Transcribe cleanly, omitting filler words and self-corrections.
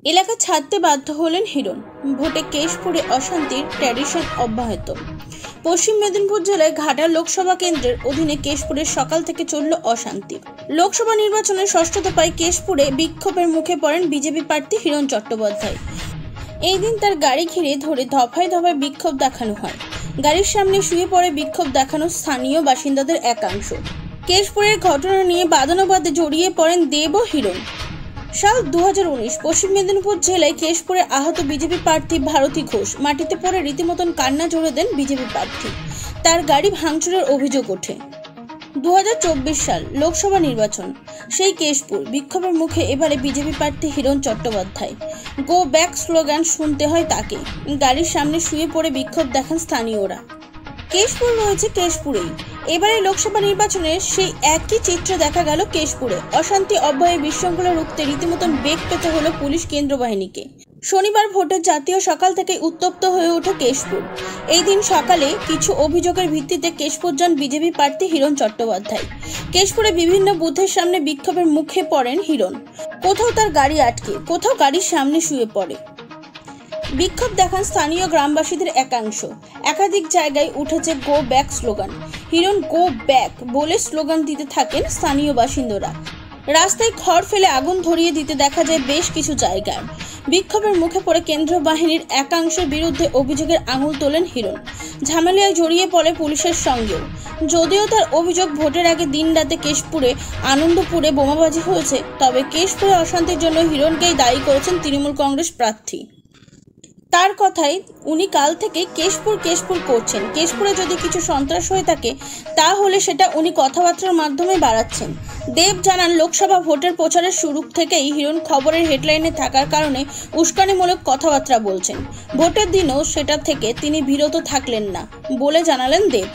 এলাকা ছাড়তে বাধ্য হলেন হিরণ। ভোটে কেশপুরে অশান্তির ট্র্যাডিশন অব্যাহত। পশ্চিম মেদিনীপুর জেলায় ঘাটাল লোকসভা কেন্দ্রের অধীনে কেশপুরে সকাল থেকে চলল অশান্তি। লোকসভা নির্বাচনের ষষ্ঠ দফায় কেশপুরে বিক্ষোভের মুখে পড়েন বিজেপি প্রার্থী হিরণ চট্টোপাধ্যায়। এই দিন তার গাড়ি ঘিরে ধরে দফায় দফায় বিক্ষোভ দেখানো হয়। গাড়ির সামনে শুয়ে পড়ে বিক্ষোভ দেখানো স্থানীয় বাসিন্দাদের একাংশ। কেশপুরের ঘটনা নিয়ে বাদানুবাদে জড়িয়ে পড়েন দেব ও হিরণ। সাল 2019 পশ্চিম মেদিনীপুর জেলায় কেশপুরে আহত বিজেপি প্রার্থী ভারতী ঘোষ মাটিতে পড়ে রীতিমতন কান্না জুড়ে দেন বিজেপি প্রার্থী। তার গাড়ি ভাঙচুরের অভিযোগ ওঠে। 2024 সাল লোকসভা নির্বাচন, সেই কেশপুর বিক্ষোভের মুখে এবারে বিজেপি প্রার্থী Hiran Chattopadhyay. Go back slogan শুনতে হয় তাকে। গাড়ির সামনে শুয়ে পড়ে বিক্ষোভ দেখান স্থানীয়রা। কেশপুর রয়েছে কেশপুরেই। এবারে লোকসভা নির্বাচনের সেই একই চিত্র দেখা গেল কেশপুরে। অশান্তি অব্যয়ে বিশৃঙ্খলা রুখতে রীতিমতন বেগ পেতে হলো পুলিশ কেন্দ্র বাহিনীকে। শনিবার ভোটের জাতীয় সকাল থেকে উত্তপ্ত হয়ে ওঠে কেশপুর। এই দিন সকালে কিছু অভিযোগের ভিত্তিতে কেশপুর যান বিজেপি প্রার্থী হিরণ চট্টোপাধ্যায়। কেশপুরে বিভিন্ন বুথের সামনে বিক্ষোভের মুখে পড়েন হিরণ। কোথাও তার গাড়ি আটকে, কোথাও গাড়ির সামনে শুয়ে পড়ে বিক্ষোভ দেখান স্থানীয় গ্রামবাসীদের একাংশ। একাধিক জায়গায় উঠেছে go back slogan. Hiran go back বলে স্লোগান দিতে থাকেন স্থানীয় বাসিন্দারা। রাস্তায় খড় ফেলে আগুন ধরিয়ে দিতে দেখা যায় বেশ কিছু জায়গায়। বিক্ষোভের মুখে পড়ে কেন্দ্রীয় বাহিনীর একাংশের বিরুদ্ধে অভিযোগের আঙুল তোলেন হিরণ। ঝামেলায় জড়িয়ে পড়ে পুলিশের সঙ্গেও। যদিও তার অভিযোগ ভোটের আগে দিন রাতে কেশপুরে আনন্দপুরে বোমাবাজি হয়েছে, তবে কেশপুরে অশান্তির জন্য হিরণকেই দায়ী করেছেন তৃণমূল কংগ্রেস প্রার্থী। তার কথায় উনি কাল থেকে কেশপুর কেশপুর করছেন। কেশপুরে যদি কিছু সন্ত্রাস হয়ে থাকে তাহলে সেটা উনি কথাবার্তার মাধ্যমে বাড়াচ্ছেন। দেব জানান, লোকসভা ভোটের প্রচারের শুরু থেকেই হিরণ খবরের হেডলাইনে থাকার কারণে উস্কানিমূলক কথাবার্তা বলছেন। ভোটের দিনও সেটা থেকে তিনি বিরত থাকলেন না বলে জানালেন দেব।